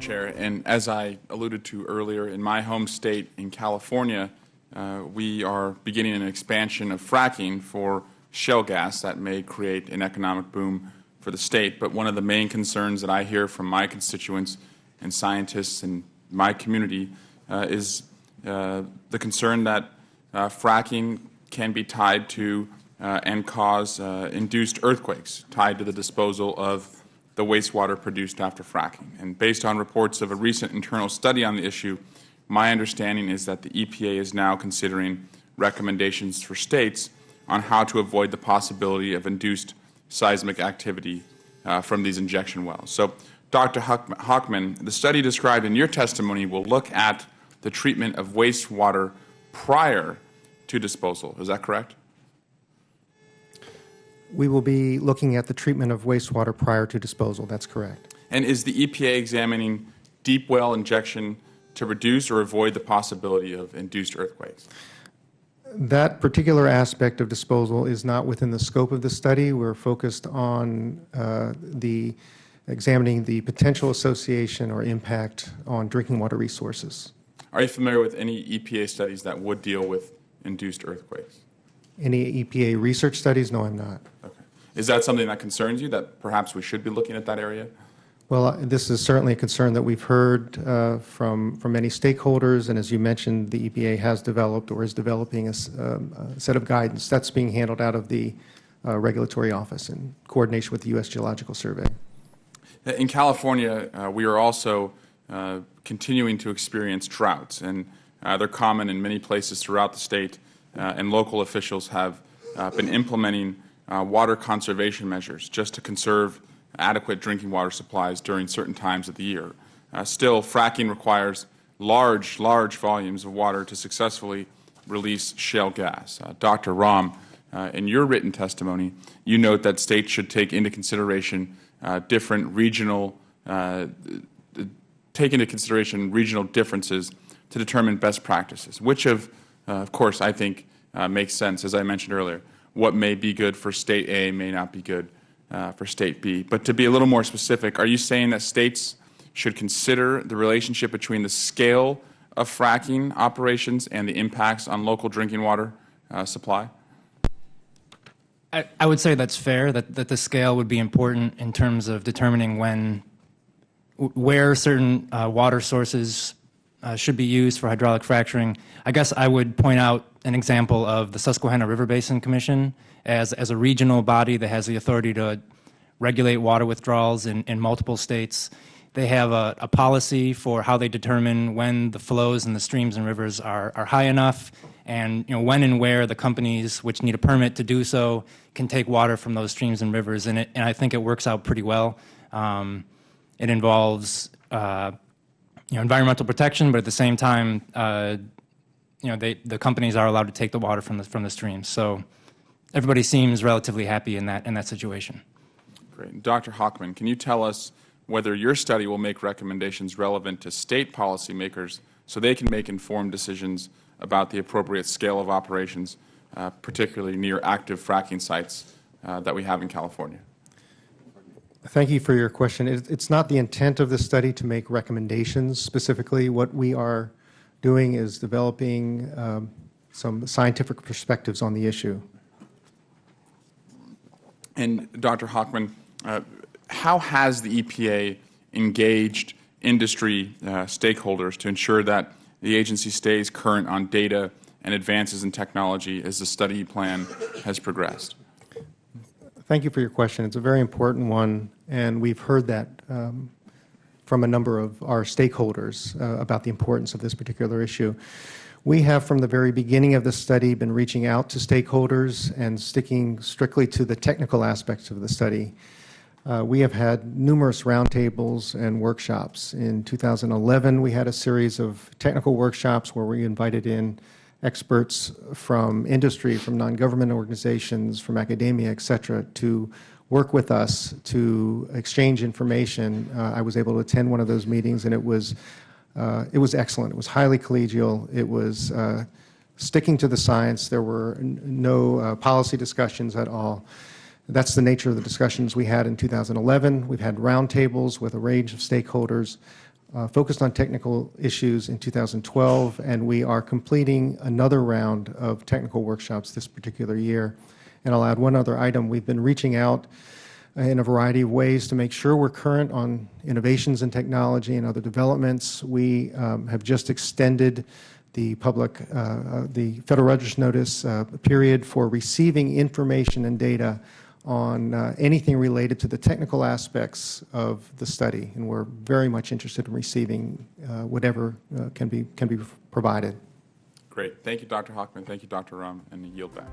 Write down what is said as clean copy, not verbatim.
Chair. And as I alluded to earlier, in my home state in California, we are beginning an expansion of fracking for shale gas that may create an economic boom for the state. But one of the main concerns that I hear from my constituents and scientists in my community is the concern that fracking can be tied to and cause induced earthquakes tied to the disposal of the wastewater produced after fracking. And based on reports of a recent internal study on the issue, my understanding is that the EPA is now considering recommendations for states on how to avoid the possibility of induced seismic activity from these injection wells. So, Dr. Hauchman, the study described in your testimony will look at the treatment of wastewater prior to disposal. Is that correct? We will be looking at the treatment of wastewater prior to disposal. That's correct. And is the EPA examining deep well injection to reduce or avoid the possibility of induced earthquakes? That particular aspect of disposal is not within the scope of the study. We're focused on examining the potential association or impact on drinking water resources. Are you familiar with any EPA studies that would deal with induced earthquakes? Any EPA research studies? No, I'm not. Okay. Is that something that concerns you, that perhaps we should be looking at that area? Well, this is certainly a concern that we've heard from many stakeholders, and as you mentioned, the EPA has developed or is developing a set of guidance that's being handled out of the regulatory office in coordination with the U.S. Geological Survey. In California, we are also continuing to experience droughts, and they're common in many places throughout the state, and local officials have been implementing water conservation measures just to conserve adequate drinking water supplies during certain times of the year. Still, fracking requires large volumes of water to successfully release shale gas. Dr. Rahm, in your written testimony, you note that states should take into consideration regional differences to determine best practices, which of course, I think makes sense, as I mentioned earlier. What may be good for State A may not be good for State B. But to be a little more specific, are you saying that states should consider the relationship between the scale of fracking operations and the impacts on local drinking water supply? I would say that's fair, that the scale would be important in terms of determining where certain water sources should be used for hydraulic fracturing. I guess I would point out an example of the Susquehanna River Basin Commission as a regional body that has the authority to regulate water withdrawals in multiple states. They have a policy for how they determine when the flows in the streams and rivers are high enough, and when and where the companies which need a permit to do so can take water from those streams and rivers. And I think it works out pretty well. It involves environmental protection, but at the same time, the companies are allowed to take the water from the streams. So everybody seems relatively happy in that situation. Great. Dr. Hauchman, can you tell us whether your study will make recommendations relevant to state policymakers so they can make informed decisions about the appropriate scale of operations, particularly near active fracking sites that we have in California? Thank you for your question. It's not the intent of the study to make recommendations specifically. What we are doing is developing some scientific perspectives on the issue. And Dr. Hauchman, how has the EPA engaged industry stakeholders to ensure that the agency stays current on data and advances in technology as the study plan has progressed? Thank you for your question. It's a very important one, and we've heard that from a number of our stakeholders about the importance of this particular issue. We have, from the very beginning of the study, been reaching out to stakeholders and sticking strictly to the technical aspects of the study. We have had numerous roundtables and workshops. In 2011, we had a series of technical workshops where we invited in experts from industry, from non-government organizations, from academia, et cetera, to work with us to exchange information. I was able to attend one of those meetings, and it was excellent. It was highly collegial. It was sticking to the science. There were no policy discussions at all. That's the nature of the discussions we had in 2011. We've had roundtables with a range of stakeholders. focused on technical issues in 2012, and we are completing another round of technical workshops this particular year. And I'll add one other item. We've been reaching out in a variety of ways to make sure we're current on innovations in technology and other developments. We have just extended the the Federal Register notice period for receiving information and data on anything related to the technical aspects of the study, and we're very much interested in receiving whatever can be provided. Great. Thank you, Dr. Hauchman. Thank you, Dr. Rum, and I yield back.